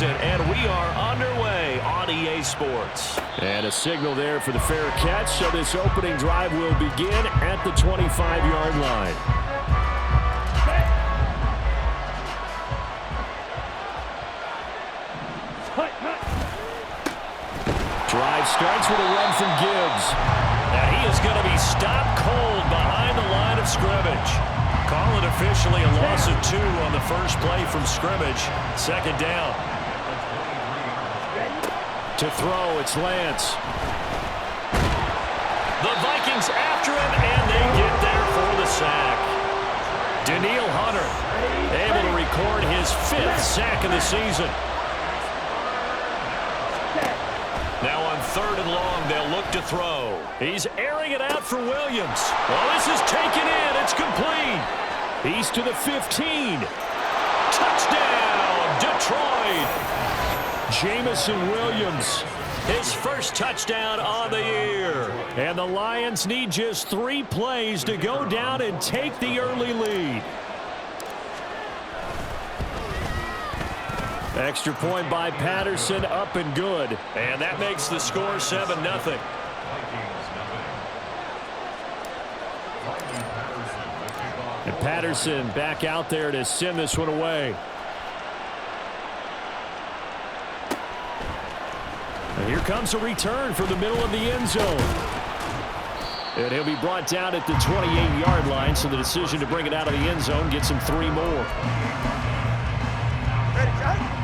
season, and we are underway on EA Sports. And a signal there for the fair catch, so this opening drive will begin at the 25-yard line. Drive starts with a run from Gibbs. Now he is going to be stopped cold behind the line of scrimmage. Call it officially a loss of 2 on the first play from scrimmage. Second down. To throw, it's Lance. The Vikings after him, and they get there for the sack. Daniil Hunter able to record his 5th sack of the season. Now on 3rd and long, they'll look to throw. He's airing it out for Williams. Well, this is taken in. It's complete. He's to the 15. Touchdown, Detroit. Jamison Williams. His first touchdown on the year. And the Lions need just 3 plays to go down and take the early lead. Extra point by Patterson, up and good. And that makes the score 7-0. And Patterson back out there to send this one away. And here comes a return from the middle of the end zone. And he'll be brought down at the 28-yard line, so the decision to bring it out of the end zone gets him 3 more. Ready, John?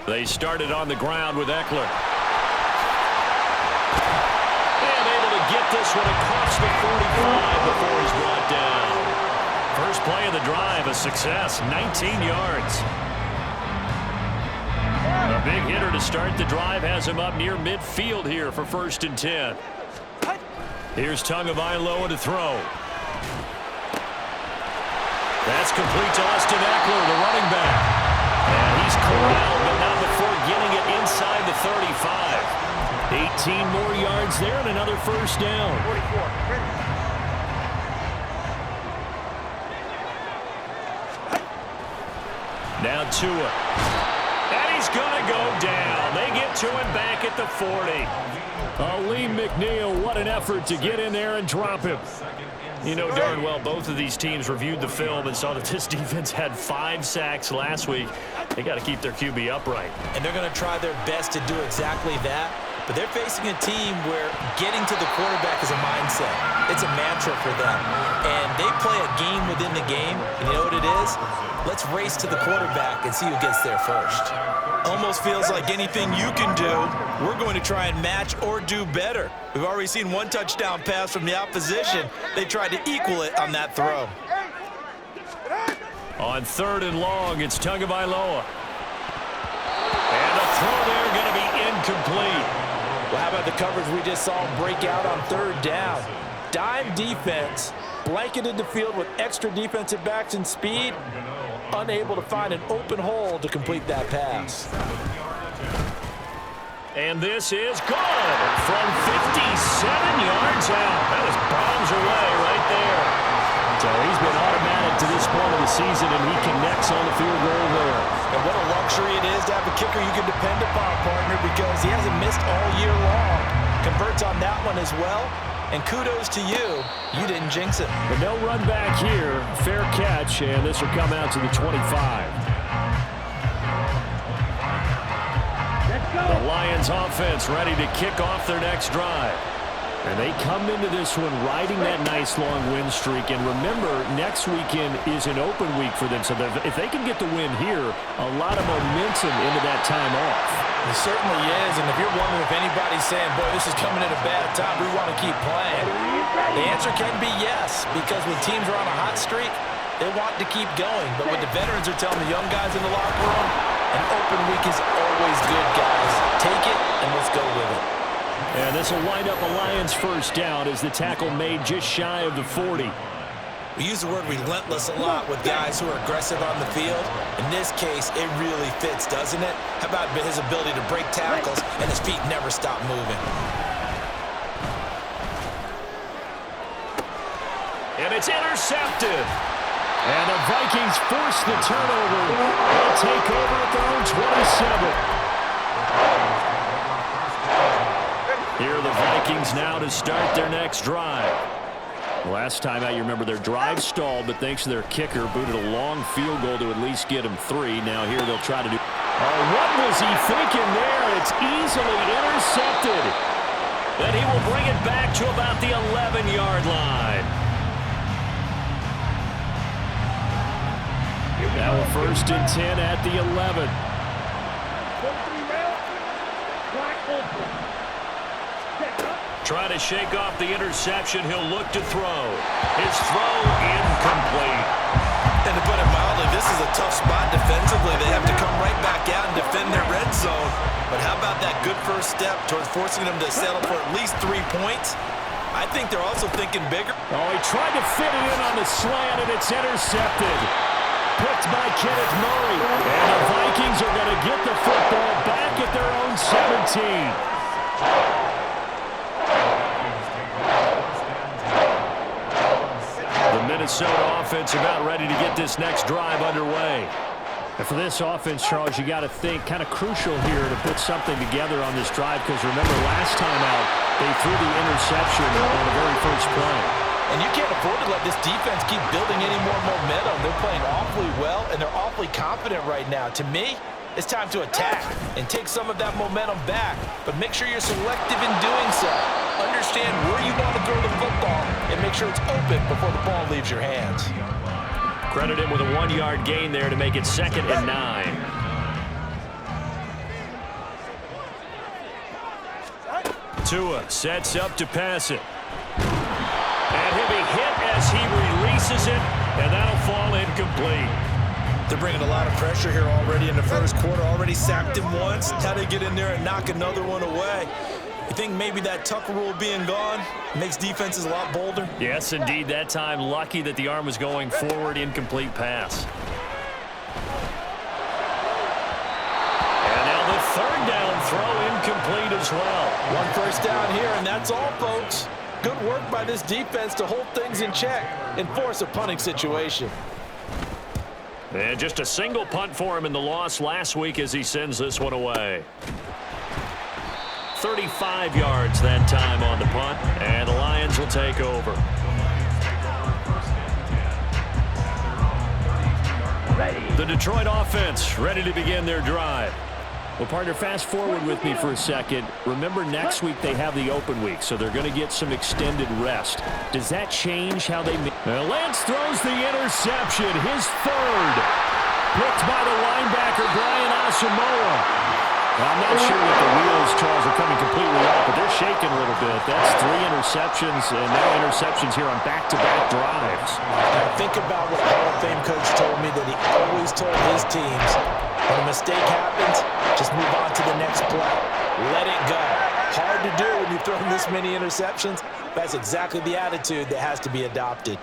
They started on the ground with Eckler. And able to get this one across the 45 before he's brought down. First play of the drive, a success, 19 yards. A big hitter to start the drive has him up near midfield here for 1st and 10. Here's Tagovailoa to throw. That's complete to Austin Eckler, the running back. And he's corralled, but not before getting it inside the 35. 18 more yards there and another first down. 44. Ready. Now Tua. And he's going to go down. They get to him back at the 40. Lee McNeil, what an effort to get in there and drop him. You know darn well both of these teams reviewed the film and saw that this defense had 5 sacks last week. They got to keep their QB upright. And they're going to try their best to do exactly that. But they're facing a team where getting to the quarterback is a mindset. It's a mantra for them. And they play a game within the game. And you know what it is? Let's race to the quarterback and see who gets there first. Almost feels like anything you can do, we're going to try and match or do better. We've already seen 1 touchdown pass from the opposition. They tried to equal it on that throw. On 3rd and long, it's Tagovailoa. And a throw there going to be incomplete. Well, how about the coverage we just saw break out on 3rd down? Dime defense, blanketed the field with extra defensive backs and speed, unable to find an open hole to complete that pass. And this is good from 57 yards out. That was bombs away right there. So he's been automatic to this point of the season, and he connects on the field goal there. And what a luxury it is to have a kicker you can depend upon, partner, because he hasn't missed all year long. Converts on that one as well. And kudos to you. You didn't jinx it. But no run back here. Fair catch, and this will come out to the 25. The Lions offense ready to kick off their next drive. And they come into this one riding that nice long win streak. And remember, next weekend is an open week for them. So if they can get the win here, a lot of momentum into that time off. It certainly is. And if you're wondering if anybody's saying, boy, this is coming at a bad time, we want to keep playing, the answer can be yes. Because when teams are on a hot streak, they want to keep going. But what the veterans are telling the young guys in the locker room, an open week is always good, guys. Take it and let's go with it. And this will wind up a Lions first down as the tackle made just shy of the 40. We use the word relentless a lot with guys who are aggressive on the field. In this case, it really fits, doesn't it? How about his ability to break tackles and his feet never stop moving? And it's intercepted. And the Vikings force the turnover. They'll take over at their own 27. Here are the Vikings now to start their next drive. Last time out, you remember their drive stalled, but thanks to their kicker, booted a long field goal to at least get him 3. Now here they'll try to do... Oh, what was he thinking there? It's easily intercepted. Then he will bring it back to about the 11-yard line. Now a 1st and 10 at the 11. Trying to shake off the interception. He'll look to throw. His throw incomplete. And to put it mildly, this is a tough spot defensively. They have to come right back out and defend their red zone. But how about that good first step towards forcing them to settle for at least 3 points? I think they're also thinking bigger. Oh, he tried to fit it in on the slant, and it's intercepted. Picked by Kenneth Murray. And the Vikings are going to get the football back at their own 17. The Minnesota offense about ready to get this next drive underway. And for this offense, Charles, you got to think kind of crucial here to put something together on this drive, because remember last time out, they threw the interception on the very first play. And you can't afford to let this defense keep building any more momentum. They're playing awfully well, and they're awfully confident right now. To me, it's time to attack and take some of that momentum back. But make sure you're selective in doing so. Understand where you want to throw the football and make sure it's open before the ball leaves your hands. Credit him with a 1-yard gain there to make it 2nd and 9. Tua sets up to pass it. And he'll be hit as he releases it, and that'll fall incomplete. They're bringing a lot of pressure here already in the first quarter. Already sacked him once. How do they get in there and knock another one away? You think maybe that Tucker rule being gone makes defenses a lot bolder? Yes, indeed. That time, lucky that the arm was going forward. Incomplete pass. And now the 3rd down throw incomplete as well. 1 first down here, and that's all, folks. Good work by this defense to hold things in check and force a punting situation. And just a single punt for him in the loss last week as he sends this one away. 35 yards that time on the punt, and the Lions will take over. The Detroit offense ready to begin their drive. Well, partner, fast forward with me for a second. Remember, next week they have the open week, so they're going to get some extended rest. Does that change how they... Lance throws the interception, his 3rd. Picked by the linebacker, Brian Asamoah. I'm not sure that the wheels, Charles, are coming completely off, but they're shaking a little bit. That's 3 interceptions, and now interceptions here on back-to-back drives. Now think about what Hall of Fame coach told me that he always told his teams. When a mistake happens, just move on to the next play. Let it go. Hard to do when you've thrown this many interceptions. That's exactly the attitude that has to be adopted.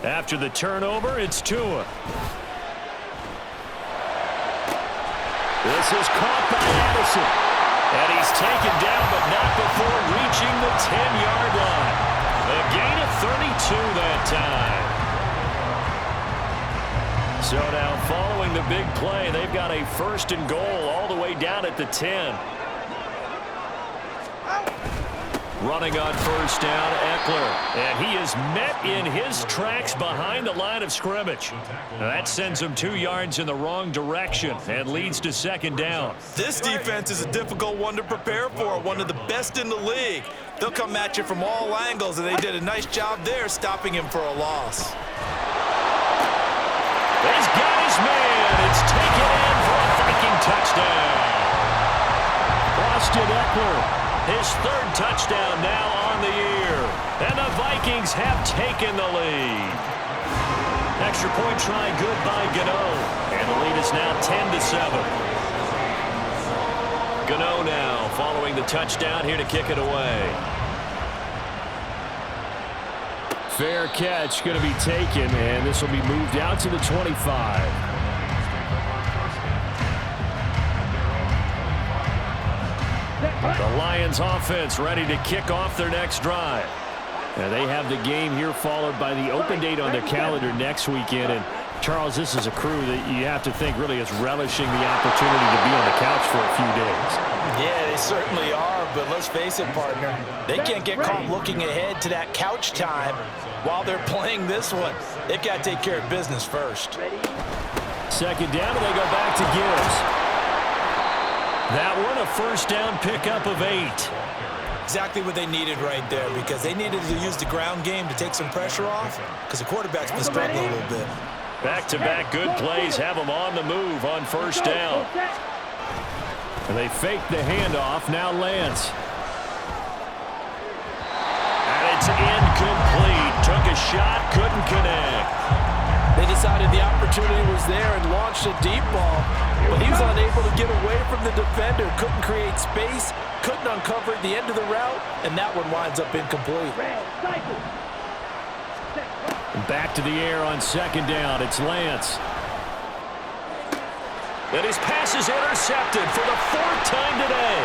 After the turnover, it's Tua. This is caught by Addison. And he's taken down, but not before reaching the 10-yard line. A gain of 32 that time. So now, following the big play, they've got a 1st and goal all the way down at the 10. Running on 1st down, Eckler. And he is met in his tracks behind the line of scrimmage. Now that sends him 2 yards in the wrong direction and leads to 2nd down. This defense is a difficult one to prepare for, one of the best in the league. They'll come at you from all angles, and they did a nice job there stopping him for a loss. He's got his man. It's taken in for a Viking touchdown. Austin Eckler. His 3rd touchdown now on the year. And the Vikings have taken the lead. Extra point try good by Gano. And the lead is now 10-7. Gano now following the touchdown here to kick it away. Fair catch going to be taken, and this will be moved out to the 25. The Lions offense ready to kick off their next drive. And they have the game here followed by the open date on their calendar next weekend. And Charles, this is a crew that you have to think really is relishing the opportunity to be on the couch for a few days. Yeah, they certainly are, but let's face it, partner. They can't get caught looking ahead to that couch time while they're playing this one. They've got to take care of business first. Second down, and they go back to Gibbs. That one, a first down pickup of 8. Exactly what they needed right there, because they needed to use the ground game to take some pressure off, because the quarterback's been struggling a little bit. Back-to-back good plays have them on the move on first down. And they fake the handoff. Now Lance. And it's incomplete. Took a shot, couldn't connect. They decided the opportunity was there and launched a deep ball, but he was unable to get away from the defender, couldn't create space, couldn't uncover the end of the route, and that one winds up incomplete. Back to the air on second down. It's Lance. And his pass is intercepted for the 4th time today.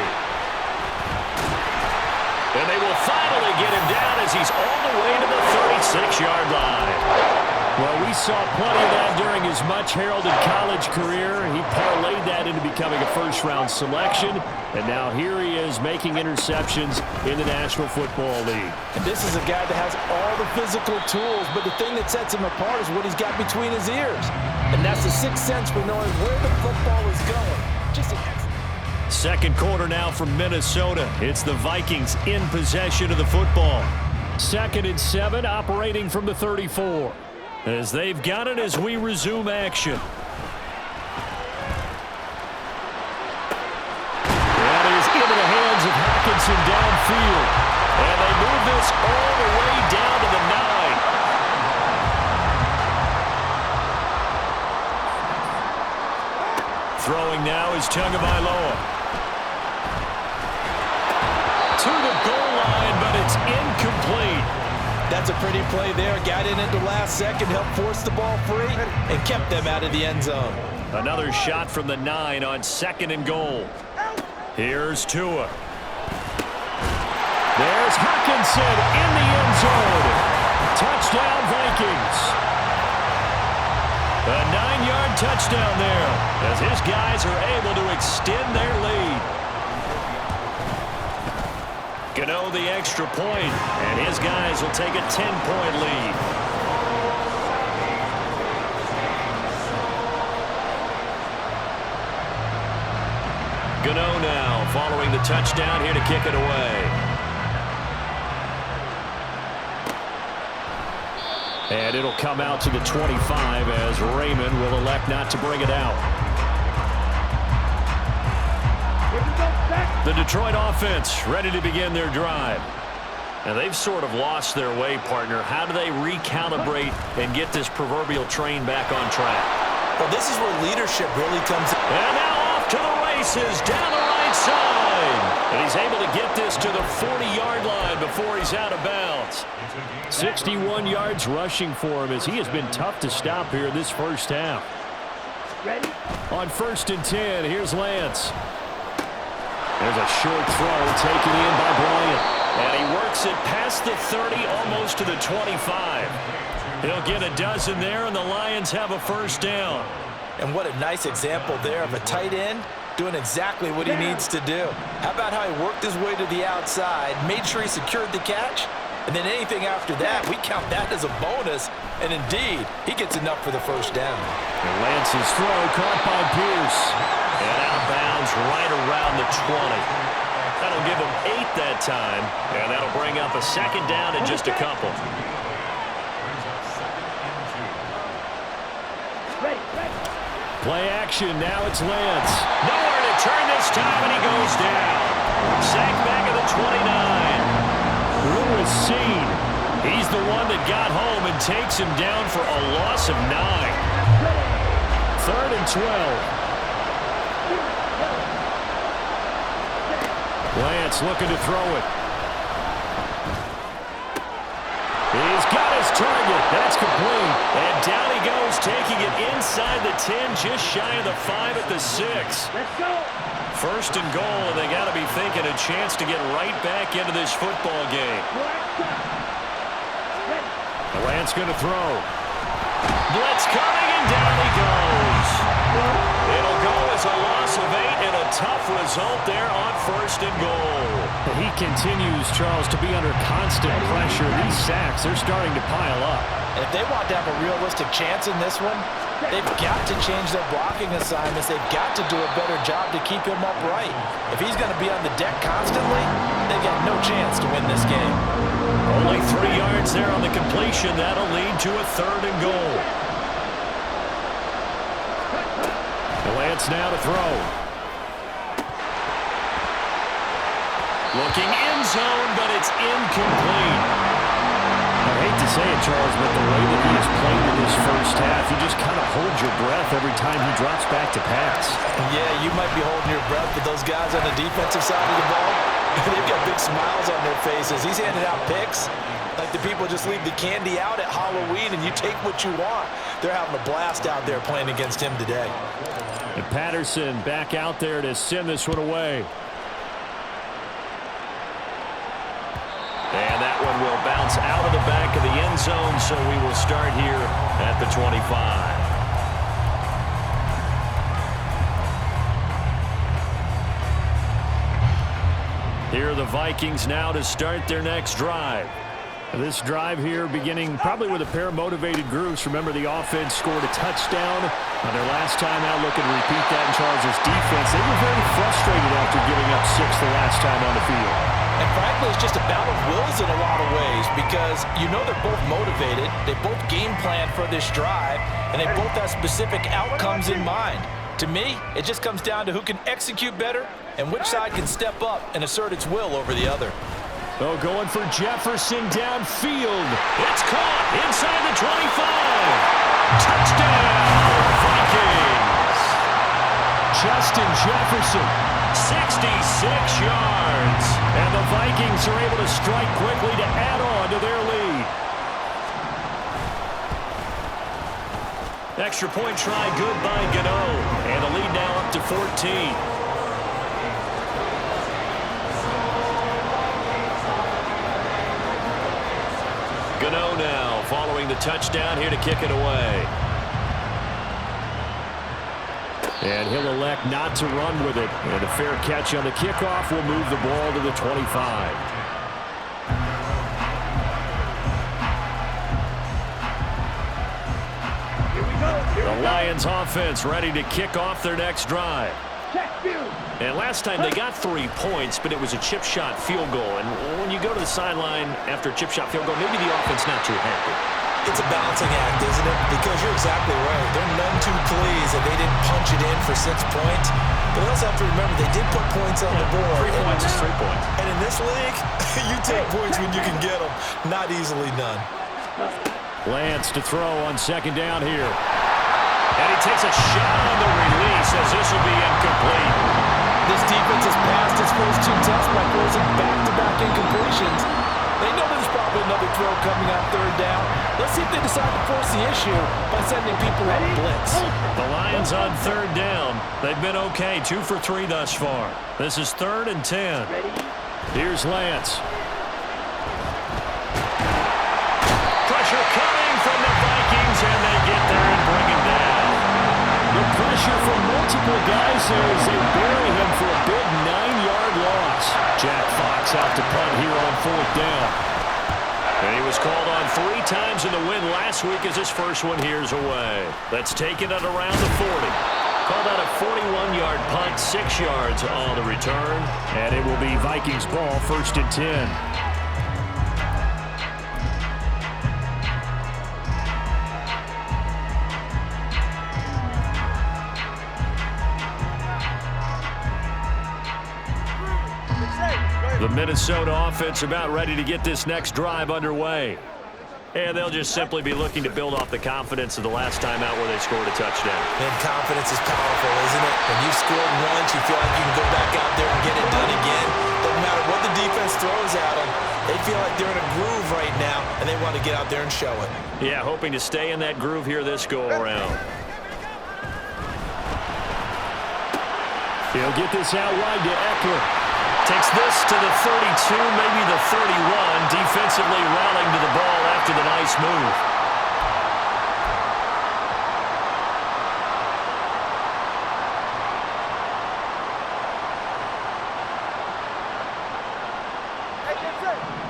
And they will finally get him down as he's all the way to the 36-yard line. Well, we saw plenty of that during his much-heralded college career. He parlayed that into becoming a first-round selection, and now here he is making interceptions in the National Football League. And this is a guy that has all the physical tools, but the thing that sets him apart is what he's got between his ears. And that's the sixth sense for knowing where the football is going. Second quarter now from Minnesota. It's the Vikings in possession of the football. 2nd and 7, operating from the 34. As they've got it as we resume action. That is into the hands of Hawkinson downfield. And they move this all the way down to the 9. Throwing now is Tagovailoa. To the goal line, but it's incomplete. That's a pretty play there. Got in at the last second, helped force the ball free, and kept them out of the end zone. Another shot from the 9 on 2nd and goal. Here's Tua. There's Hawkinson in the end zone. Touchdown, Vikings. A 9-yard touchdown there as his guys are able to extend their lead. Gano the extra point, and his guys will take a 10-point lead. Gano now following the touchdown here to kick it away. And it'll come out to the 25 as Raymond will elect not to bring it out. The Detroit offense ready to begin their drive. And they've sort of lost their way, partner. How do they recalibrate and get this proverbial train back on track? Well, this is where leadership really comes in. And now off to the races down the right side. And he's able to get this to the 40-yard line before he's out of bounds. 61 yards rushing for him as he has been tough to stop here in this first half. Ready? On 1st and 10, here's Lance. There's a short throw taken in by Bryant. And he works it past the 30, almost to the 25. He'll get a dozen there, and the Lions have a first down. And what a nice example there of a tight end doing exactly what he needs to do. How about how he worked his way to the outside, made sure he secured the catch, and then anything after that, we count that as a bonus. And indeed, he gets enough for the first down. And Lance's throw caught by Pierce. And out of bounds right around the 20. That'll give him 8 that time. And that'll bring up a second down and just a couple. Play action. Now it's Lance. Nowhere to turn this time, and he goes down. Sacked back at the 29. Through his seam. He's the one that got home and takes him down for a loss of 9. 3rd and 12. Lance looking to throw it. He's got his his target. That's complete. And down he goes, taking it inside the 10, just shy of the 5 at the 6. Let's go. First and goal, and they got to be thinking a chance to get right back into this football game. The Lance going to throw. Blitz coming, and down he goes. It'll go as a loss of 8 and a tough result there on first and goal. He continues, Charles, to be under constant pressure. These sacks, they're starting to pile up. And if they want to have a realistic chance in this one, they've got to change their blocking assignments. They've got to do a better job to keep him upright. If he's going to be on the deck constantly, they've got no chance to win this game. Only 3 yards there on the completion. That'll lead to a third and goal. Lance now to throw. Looking end zone, but it's incomplete. I hate to say it, Charles, but the way that he has played in this first half, you just kind of hold your breath every time he drops back to pass. Yeah, you might be holding your breath, but those guys on the defensive side of the ball, they've got big smiles on their faces. He's handing out picks like the people just leave the candy out at Halloween and you take what you want. They're having a blast out there playing against him today. And Patterson back out there to send this one away. And that one will bounce out of the back of the end zone, so we will start here at the 25. Here are the Vikings now to start their next drive. This drive here beginning probably with a pair of motivated groups. Remember, the offense scored a touchdown on their last time out. Looking to repeat that in Charles' defense. They were very frustrated after giving up 6 the last time on the field. And frankly, it's just a battle of wills in a lot of ways because you know they're both motivated. They both game plan for this drive, and they both have specific outcomes in mind. To me, it just comes down to who can execute better and which side can step up and assert its will over the other. Oh, going for Jefferson downfield. It's caught inside the 25. Touchdown, Vikings. Justin Jefferson. 66 yards. And the Vikings are able to strike quickly to add on to their lead. Extra point try good by Gano. And the lead now up to 14. Gano now following the touchdown here to kick it away. And he'll elect not to run with it. And a fair catch on the kickoff will move the ball to the 25. The Lions offense ready to kick off their next drive. And last time they got 3 points, but it was a chip shot field goal. And when you go to the sideline after a chip shot field goal, maybe the offense not too happy. It's a balancing act, isn't it? Because you're exactly right. They're none too pleased that they didn't punch it in for 6 points. But they also have to remember they did put points on the board. 3 points is 3 points. And in this league, you take points when you can get them. Not easily done. Lance to throw on second down here. And he takes a shot on the release as this will be incomplete. This defense has passed its first 2 tests by forcing back-to-back incompletions. They know there's probably another throw coming on third down. Let's see if they decide to force the issue by sending people on blitz. The Lions on third down. They've been okay, 2 for 3 thus far. This is 3rd and 10. Here's Lance. Pressure coming from the Vikings, and they get there and bring him down. The pressure from multiple guys as they bury him for a big 9-yard loss. Jack Fox out to punt here on 4th down. And he was called on 3 times in the win last week as his first one here's away. Let's take it at around the 40. Called out a 41-yard punt, 6 yards on the return. And it will be Vikings ball, 1st and 10. The Minnesota offense about ready to get this next drive underway. And they'll just simply be looking to build off the confidence of the last time out where they scored a touchdown. And confidence is powerful, isn't it? When you've scored once, you feel like you can go back out there and get it done again. Doesn't matter what the defense throws at them. They feel like they're in a groove right now, and they want to get out there and show it. Yeah, hoping to stay in that groove here this go-around. He'll get this out wide to Eckler. Takes this to the 32, maybe the 31. Defensively rallying to the ball after the nice move.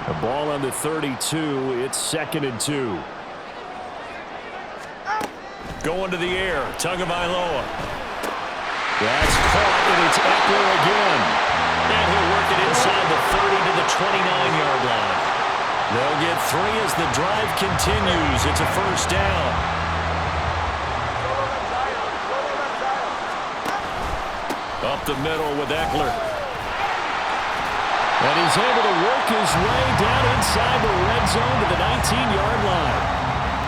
The ball on the 32. It's 2nd and 2. Going to the air. Tagovailoa. That's caught, and it's Eckler again. And he'll work it inside the 30 to the 29-yard line. They'll get 3 as the drive continues. It's a first down. Up the middle with Eckler. And he's able to work his way down inside the red zone to the 19-yard line.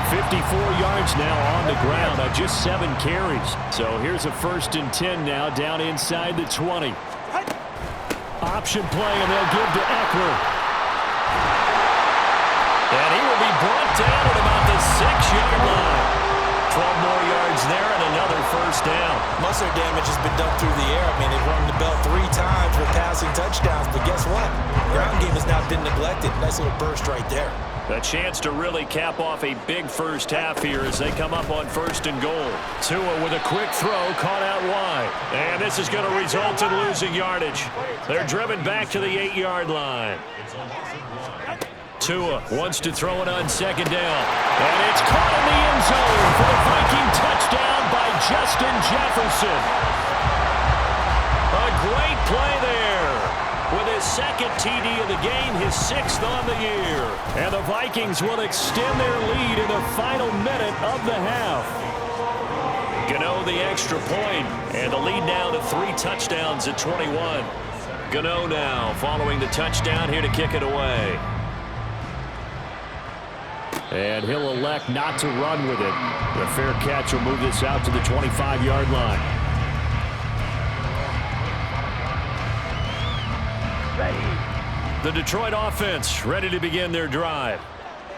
54 yards now on the ground on just 7 carries. So here's a 1st and 10 now down inside the 20. Option play, and they'll give to Eckler. And he will be brought down at about the 6-yard line. 12 more yards there and another first down. Muscle damage has been done through the air. I mean, they've rung the bell 3 times with passing touchdowns, but guess what? Ground game has now been neglected. Nice little burst right there. A chance to really cap off a big first half here as they come up on 1st and goal. Tua with a quick throw, caught out wide. And this is going to result in losing yardage. They're driven back to the 8-yard line. Tua wants to throw it on 2nd down. And it's caught in the end zone for the Viking touchdown by Justin Jefferson. A great play there. With his 2nd TD of the game, his 6th on the year. And the Vikings will extend their lead in the final minute of the half. Gano the extra point, and the lead now to 3 touchdowns at 21. Gano now following the touchdown here to kick it away. And he'll elect not to run with it. The fair catch will move this out to the 25-yard line. The Detroit offense ready to begin their drive.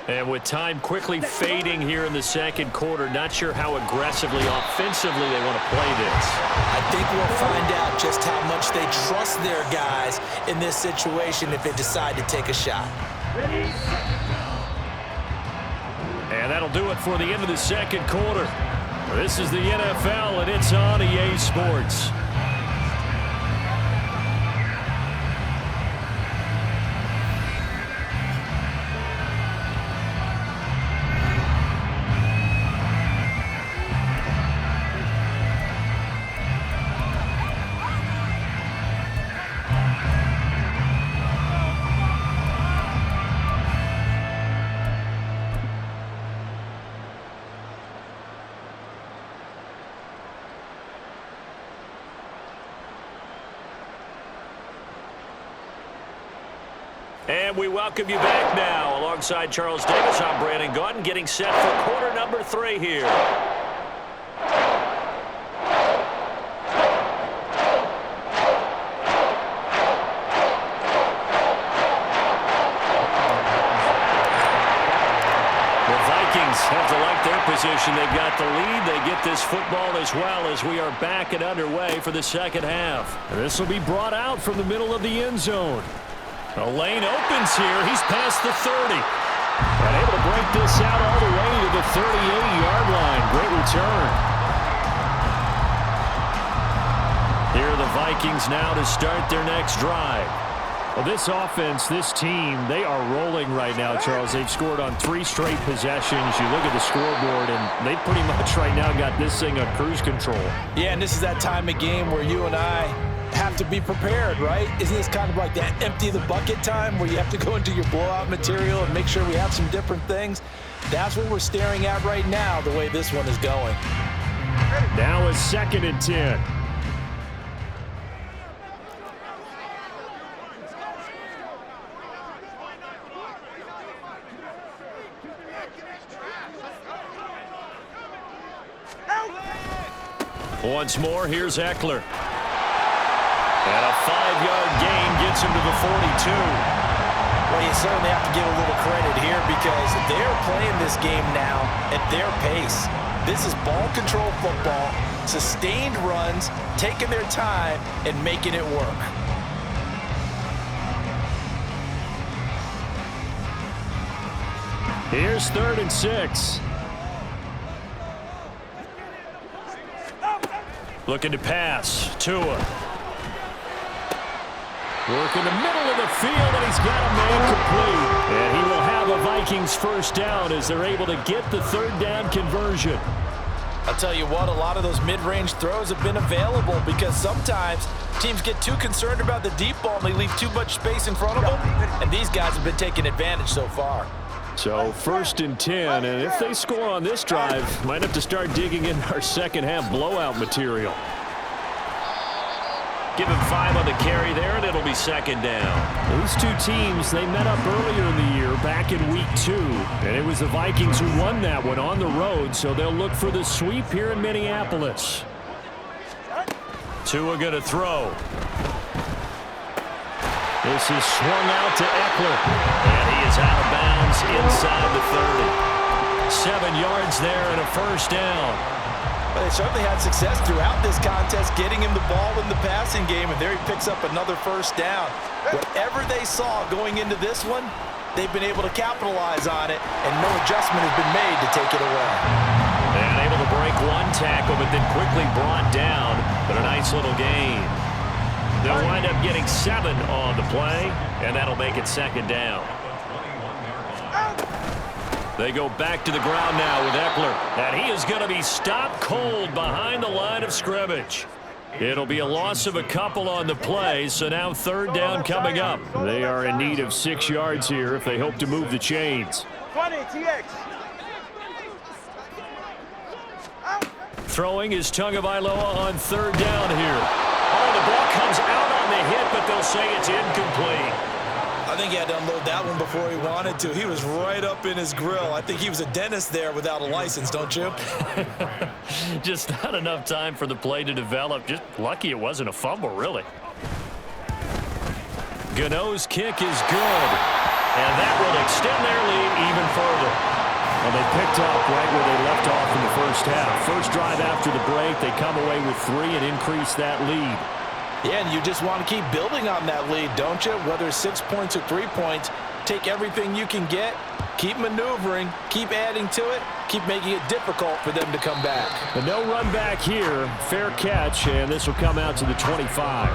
And with time quickly fading here in the 2nd quarter, not sure how aggressively, offensively they want to play this. I think we'll find out just how much they trust their guys in this situation if they decide to take a shot. And that'll do it for the end of the 2nd quarter. This is the NFL, and it's on EA Sports. And we welcome you back now. Alongside Charles Davis, I'm Brandon Gaudin, getting set for quarter number 3 here. The Vikings have to like their position. They've got the lead. They get this football as well as we are back and underway for the 2nd half. This will be brought out from the middle of the end zone. The lane opens here. He's past the 30. And able to break this out all the way to the 38-yard line. Great return. Here are the Vikings now to start their next drive. Well, this offense, this team, they are rolling right now, Charles. They've scored on 3 straight possessions. You look at the scoreboard, and they pretty much right now got this thing on cruise control. Yeah, and this is that time of game where you and I have to be prepared, right? Isn't this kind of like that empty the bucket time where you have to go into your blowout material and make sure we have some different things? That's what we're staring at right now, the way this one is going. Now it's 2nd and 10. Once more, here's Eckler. And a 5-yard gain gets him to the 42. Well, you certainly have to give a little credit here because they're playing this game now at their pace. This is ball control football, sustained runs, taking their time and making it work. Here's 3rd and 6. Looking to pass. Tua. Work in the middle of the field, and he's got a man complete. And he will have a Vikings first down as they're able to get the 3rd down conversion. I'll tell you what, a lot of those mid-range throws have been available because sometimes teams get too concerned about the deep ball and they leave too much space in front of them. And these guys have been taking advantage so far. So 1st and 10, and if they score on this drive, might have to start digging in our second half blowout material. Give him 5 on the carry there, and it'll be 2nd down. These two teams, they met up earlier in the year, back in week 2. And it was the Vikings who won that one on the road, so they'll look for the sweep here in Minneapolis. Tua going to throw. This is swung out to Eckler. And he is out of bounds inside the 30. 7 yards there and a first down. But they certainly had success throughout this contest, getting him the ball in the passing game, and there he picks up another first down. Whatever they saw going into this one, they've been able to capitalize on it, and no adjustment has been made to take it away. And able to break one tackle, but then quickly brought down, but a nice little gain. They'll wind up getting 7 on the play, and that'll make it 2nd down. They go back to the ground now with Eckler. And he is going to be stopped cold behind the line of scrimmage. It'll be a loss of a couple on the play, so now 3rd down coming up. They are in need of 6 yards here if they hope to move the chains. Throwing is Tagovailoa on 3rd down here. Oh, the ball comes out on the hit, but they'll say it's incomplete. I think he had to unload that one before he wanted to. He was right up in his grill. I think he was a dentist there without a license, don't you? Just not enough time for the play to develop. Just lucky it wasn't a fumble, really. Gano's kick is good. And that will extend their lead even further. Well, they picked up right where they left off in the first half. First drive after the break, they come away with 3 and increase that lead. Yeah, and you just want to keep building on that lead, don't you? Whether it's 6 points or 3 points, take everything you can get, keep maneuvering, keep adding to it, keep making it difficult for them to come back. But no run back here. Fair catch, and this will come out to the 25.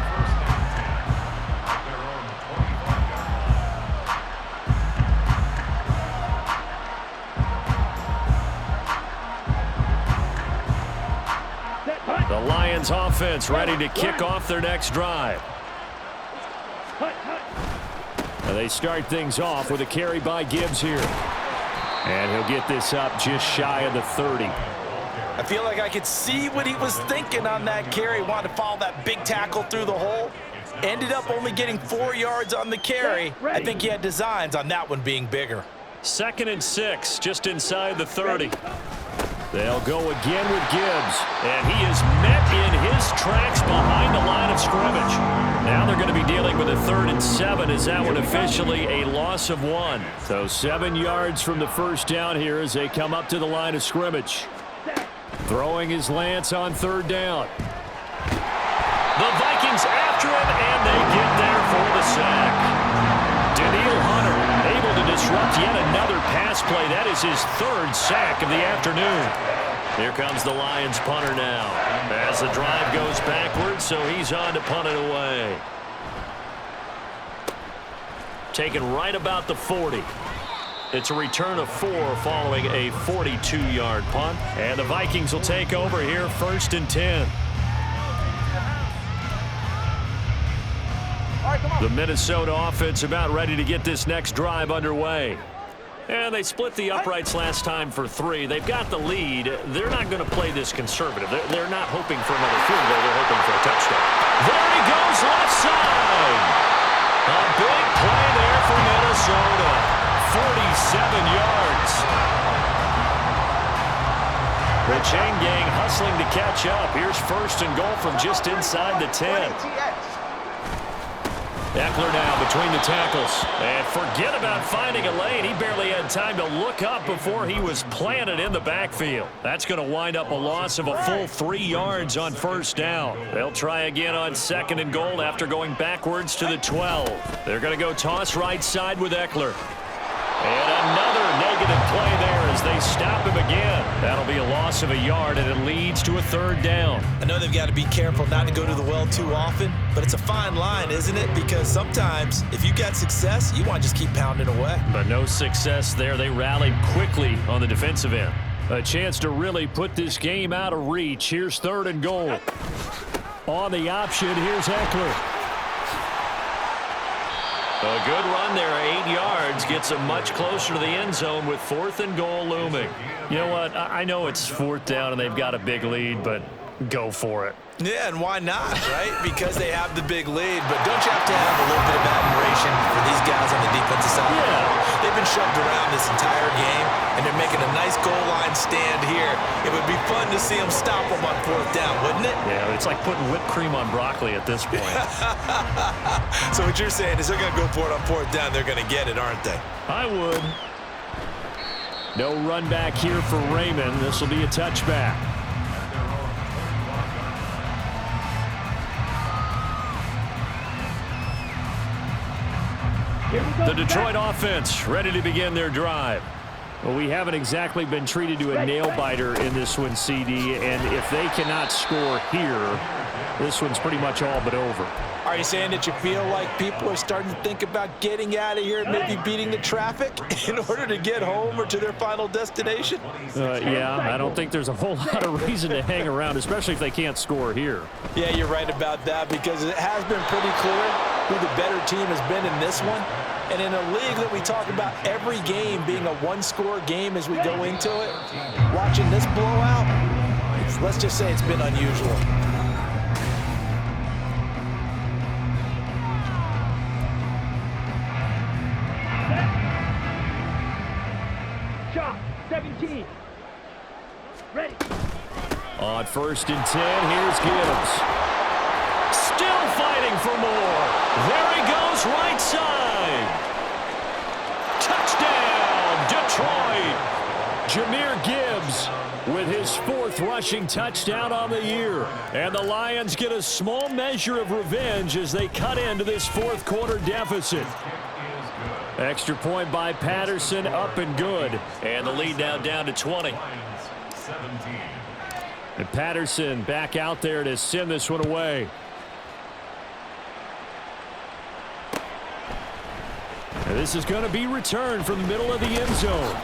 The Lions offense ready to kick off their next drive. And they start things off with a carry by Gibbs here. And he'll get this up just shy of the 30. I feel like I could see what he was thinking on that carry. Wanted to follow that big tackle through the hole. Ended up only getting 4 yards on the carry. I think he had designs on that one being bigger. 2nd and 6, just inside the 30. They'll go again with Gibbs, and he is met in his tracks behind the line of scrimmage. Now they're going to be dealing with a 3rd and 7 as that one officially a loss of 1. So 7 yards from the first down here as they come up to the line of scrimmage. Throwing is Lance on 3rd down. The Vikings after him, and they get there for the sack. Daniil Hunter able to disrupt yet another pass play. That is his 3rd sack of the afternoon. Here comes the Lions punter now. As the drive goes backwards, so he's on to punt it away. Taken right about the 40. It's a return of 4 following a 42-yard punt. And the Vikings will take over here 1st and 10. The Minnesota offense about ready to get this next drive underway. And they split the uprights last time for 3. They've got the lead. They're not going to play this conservative. They're not hoping for another field goal. They're hoping for a touchdown. There he goes left side. A big play there for Minnesota. 47 yards. The chain gang hustling to catch up. Here's 1st and goal from just inside the 10. Eckler now between the tackles. And forget about finding a lane. He barely had time to look up before he was planted in the backfield. That's going to wind up a loss of a full 3 yards on first down. They'll try again on 2nd and goal after going backwards to the 12. They're going to go toss right side with Eckler. And another negative play there as they stop him again. That'll be a loss of a yard, and it leads to a 3rd down. I know they've got to be careful not to go to the well too often, but it's a fine line, isn't it? Because sometimes if you got success, you want to just keep pounding away. But no success there. They rallied quickly on the defensive end. A chance to really put this game out of reach. Here's 3rd and goal. On the option, here's Eckler. A good run there, 8 yards, gets them much closer to the end zone with 4th and goal looming. You know what? I know it's 4th down and they've got a big lead, but go for it. Yeah, and why not, right? Because they have the big lead. But don't you have to have a little bit of admiration for these guys on the defensive side? Yeah. They've been shoved around this entire game, and they're making a nice goal line stand here. It would be fun to see them stop them on 4th down, wouldn't it? Yeah, it's like putting whipped cream on broccoli at this point. So what you're saying is they're going to go for it on 4th down. They're going to get it, aren't they? I would. No run back here for Raymond. This will be a touchback. The Detroit offense ready to begin their drive. Well, we haven't exactly been treated to a nail-biter in this one, CD, and if they cannot score here, this one's pretty much all but over. Are you saying that you feel like people are starting to think about getting out of here and maybe beating the traffic in order to get home or to their final destination? Yeah, I don't think there's a whole lot of reason to hang around, especially if they can't score here. Yeah, you're right about that because it has been pretty clear who the better team has been in this one. And in a league that we talk about every game being a one-score game as we go into it, watching this blowout, let's just say it's been unusual. Shot, 17. Ready. On 1st and 10, here's Gibbs. Still fighting for more. There he goes, right side. Touchdown, Detroit. Jahmyr Gibbs with his 4th rushing touchdown on the year. And the Lions get a small measure of revenge as they cut into this 4th quarter deficit. Extra point by Patterson, up and good. And the lead now down to 20. And Patterson back out there to send this one away. And this is going to be returned from the middle of the end zone.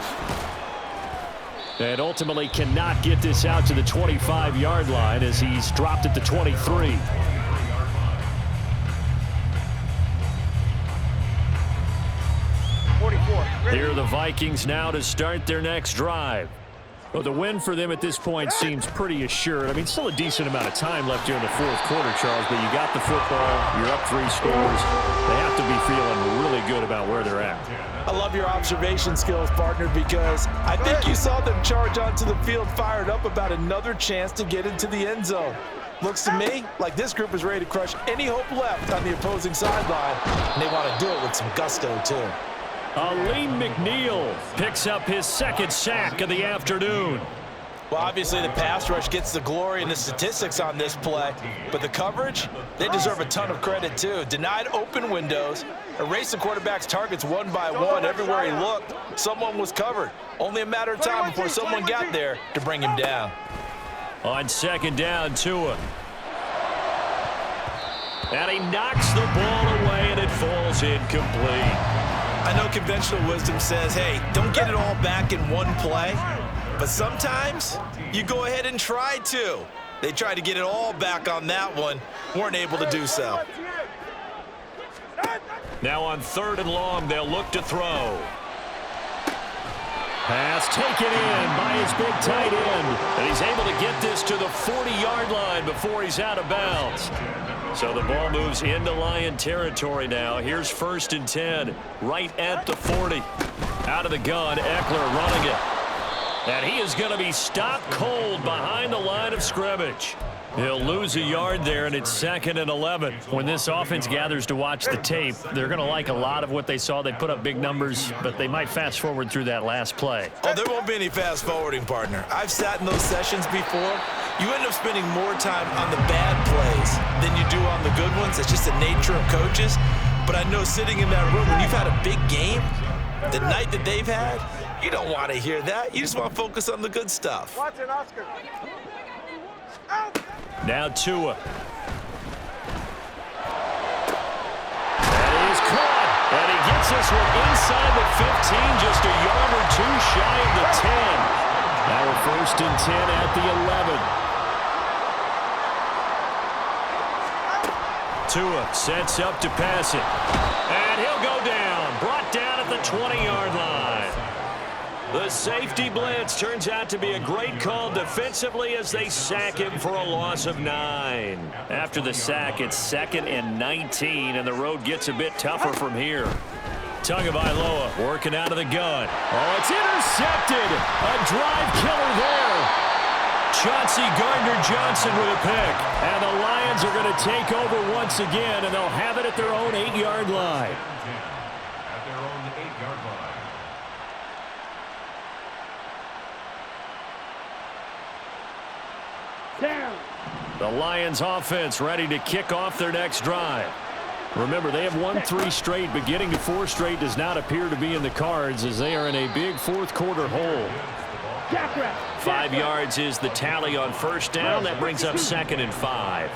And ultimately cannot get this out to the 25-yard line as he's dropped at the 23. Here are the Vikings now to start their next drive. Well, the win for them at this point seems pretty assured. I mean, still a decent amount of time left here in the 4th quarter, Charles, but you got the football, you're up 3 scores. They have to be feeling really good about where they're at. I love your observation skills, partner, because I think you saw them charge onto the field fired up about another chance to get into the end zone. Looks to me like this group is ready to crush any hope left on the opposing sideline, and they want to do it with some gusto, too. Aleem McNeil picks up his 2nd sack of the afternoon. Well, obviously the pass rush gets the glory and the statistics on this play, but the coverage, they deserve a ton of credit too. Denied open windows, erased the quarterback's targets one by one. Everywhere he looked, someone was covered. Only a matter of time before someone got there to bring him down. On 2nd down, Tua. And he knocks the ball away and it falls incomplete. I know conventional wisdom says, hey, don't get it all back in one play. But sometimes you go ahead and try to. They tried to get it all back on that one. Weren't able to do so. Now on 3rd and long, they'll look to throw. Pass taken in by his big tight end. And he's able to get this to the 40-yard line before he's out of bounds. So the ball moves into Lion territory now. Here's 1st and 10, right at the 40. Out of the gun, Eckler running it. And he is going to be stopped cold behind the line of scrimmage. He'll lose a yard there, and it's 2nd and 11. When this offense gathers to watch the tape, they're going to like a lot of what they saw. They put up big numbers, but they might fast forward through that last play. Oh, there won't be any fast forwarding, partner. I've sat in those sessions before. You end up spending more time on the bad plays than you do on the good ones. It's just the nature of coaches. But I know sitting in that room, when you've had a big game, the night that they've had, you don't want to hear that. You just want to focus on the good stuff. Watch it, Oscar. Now Tua. That is caught. And he gets this one inside the 15, just a yard or two shy of the 10. Now we're 1st and 10 at the 11. Tua sets up to pass it. And he'll go down. Brought down at the 20-yard line. The safety blitz turns out to be a great call defensively as they sack him for a loss of 9. After the sack, it's 2nd and 19, and the road gets a bit tougher from here. Tagovailoa working out of the gun. Oh, it's intercepted. A drive killer there. Chauncey Gardner-Johnson with a pick. And the Lions are going to take over once again, and they'll have it at their own 8-yard line. At their own 8-yard line. The Lions offense ready to kick off their next drive. Remember, they have won 3 straight, but getting to 4 straight does not appear to be in the cards as they are in a big fourth-quarter hole. 5 yards is the tally on 1st down. That brings up 2nd and 5.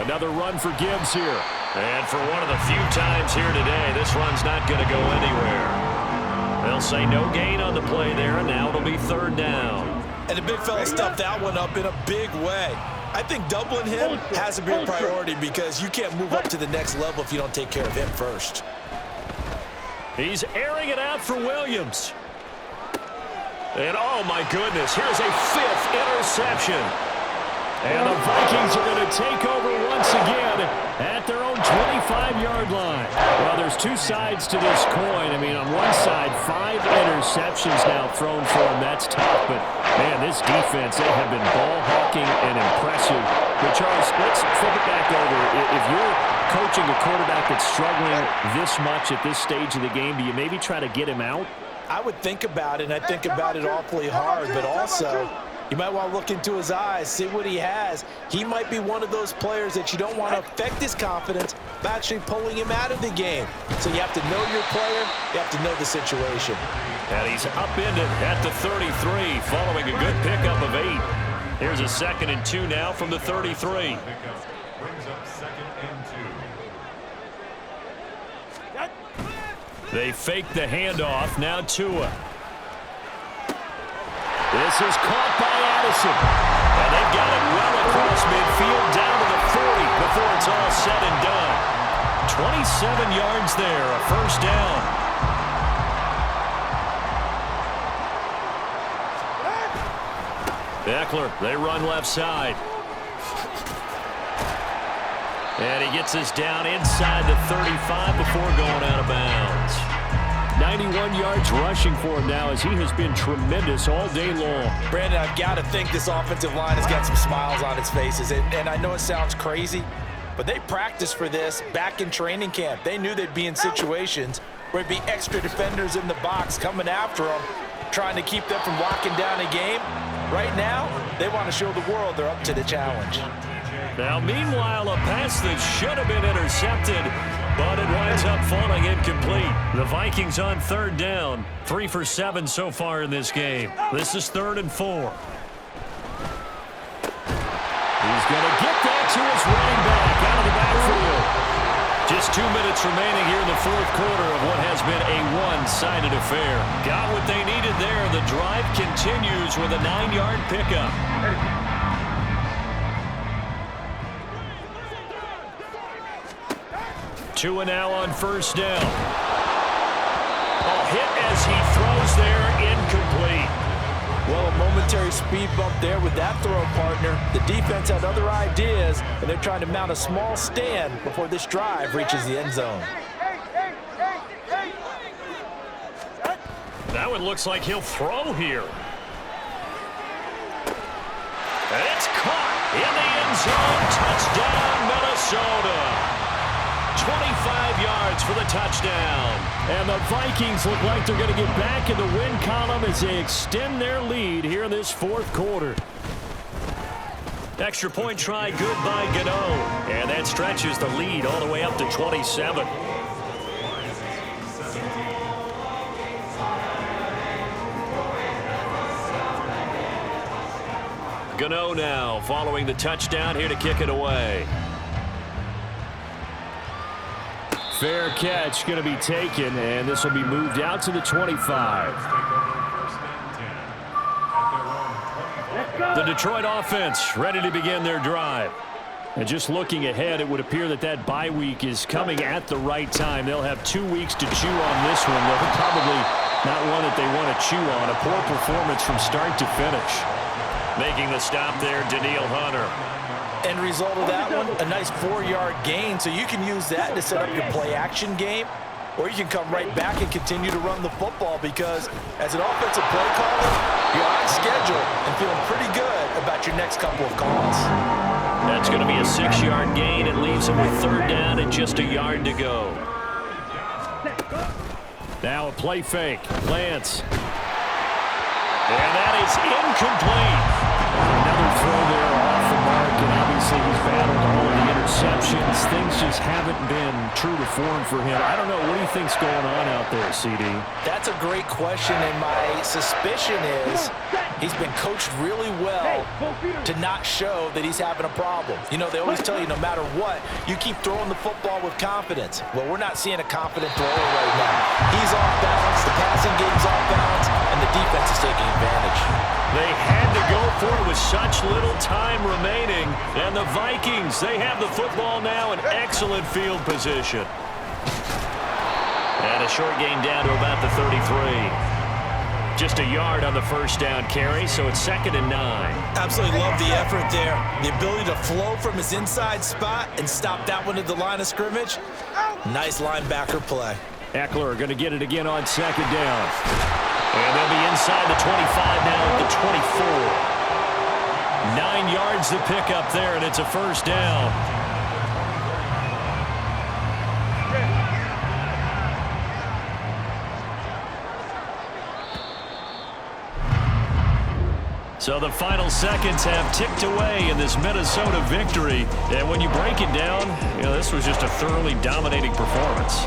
Another run for Gibbs here. And for one of the few times here today, this run's not going to go anywhere. They'll say no gain on the play there, and now it'll be 3rd down. And the big fella stuffed that one up in a big way. I think doubling him has to be a priority because you can't move up to the next level if you don't take care of him first. He's airing it out for Williams. And oh my goodness, here's a 5th interception. And the Vikings are going to take over once again at their own 25-yard line. Well, there's 2 sides to this coin. I mean, on one side, 5 interceptions now thrown for him. That's tough, but man, this defense, they have been ball hawking and impressive. But Charles, let's flip it back over. If you're coaching a quarterback that's struggling this much at this stage of the game, do you maybe try to get him out? I would think about it, and I think about it awfully hard, but also you might want to look into his eyes, see what he has. He might be one of those players that you don't want to affect his confidence by actually pulling him out of the game. So you have to know your player, you have to know the situation. And he's upended at the 33 following a good pickup of 8. Here's a 2nd and 2 now from the 33. Brings up 2nd and 2. They fake the handoff. Now Tua. This is caught by Addison. And they've got it well across midfield down to the 40 before it's all said and done. 27 yards there, a 1st down. Eckler, they run left side. And he gets this down inside the 35 before going out of bounds. 91 yards rushing for him now as he has been tremendous all day long. Brandon, I've got to think this offensive line has got some smiles on its faces. And I know it sounds crazy, but they practiced for this back in training camp. They knew they'd be in situations where there'd be extra defenders in the box coming after them, trying to keep them from locking down a game. Right now, they want to show the world they're up to the challenge. Now, meanwhile, a pass that should have been intercepted, but it winds up falling incomplete. The Vikings on 3rd down. 3 for 7 so far in this game. This is 3rd and 4. He's going to get that to his running back out of the backfield. Just 2 minutes remaining here in the 4th quarter of what has been a one-sided affair. Got what they needed there. The drive continues with a 9-yard pickup. Tua now on 1st down. A hit as he throws there, incomplete. Well, a momentary speed bump there with that throw, partner. The defense had other ideas, and they're trying to mount a small stand before this drive reaches the end zone. That one looks like he'll throw here. It's caught in the end zone. Touchdown, Minnesota. 25 yards for the touchdown. And the Vikings look like they're going to get back in the win column as they extend their lead here in this fourth quarter. Extra point try good by Gano. And that stretches the lead all the way up to 27. Gano now following the touchdown here to kick it away. Fair catch going to be taken, and this will be moved out to the 25. The Detroit offense ready to begin their drive. And just looking ahead, it would appear that that bye week is coming at the right time. They'll have 2 weeks to chew on this one. They'll probably not one that they want to chew on. A poor performance from start to finish. Making the stop there, Danielle Hunter. End result of that one, a nice 4-yard gain. So you can use that to set up your play-action game, or you can come right back and continue to run the football because as an offensive play caller, you're on schedule and feeling pretty good about your next couple of calls. That's going to be a 6-yard gain. It leaves him with 3rd down and just a yard to go. Now a play fake. Lance. And that is incomplete. Another throw there off the mark, and obviously he's battled all of the interceptions. Things just haven't been true to form for him. I don't know. What do you think's going on out there, CD? That's a great question, and my suspicion is he's been coached really well to not show that he's having a problem. You know, they always tell you no matter what, you keep throwing the football with confidence. Well, we're not seeing a confident thrower right now. He's off balance, the passing game's off balance, and the defense is taking advantage. They had to go for it with such little time remaining. And the Vikings, they have the football now in excellent field position. And a short gain down to about the 33. Just a yard on the first down carry, so it's 2nd and 9. Absolutely love the effort there. The ability to flow from his inside spot and stop that one at the line of scrimmage. Nice linebacker play. Eckler going to get it again on 2nd down. And they'll be inside the 25 now at the 24. 9 yards to pick up there, and it's a 1st down. So the final seconds have ticked away in this Minnesota victory. And when you break it down, you know, this was just a thoroughly dominating performance.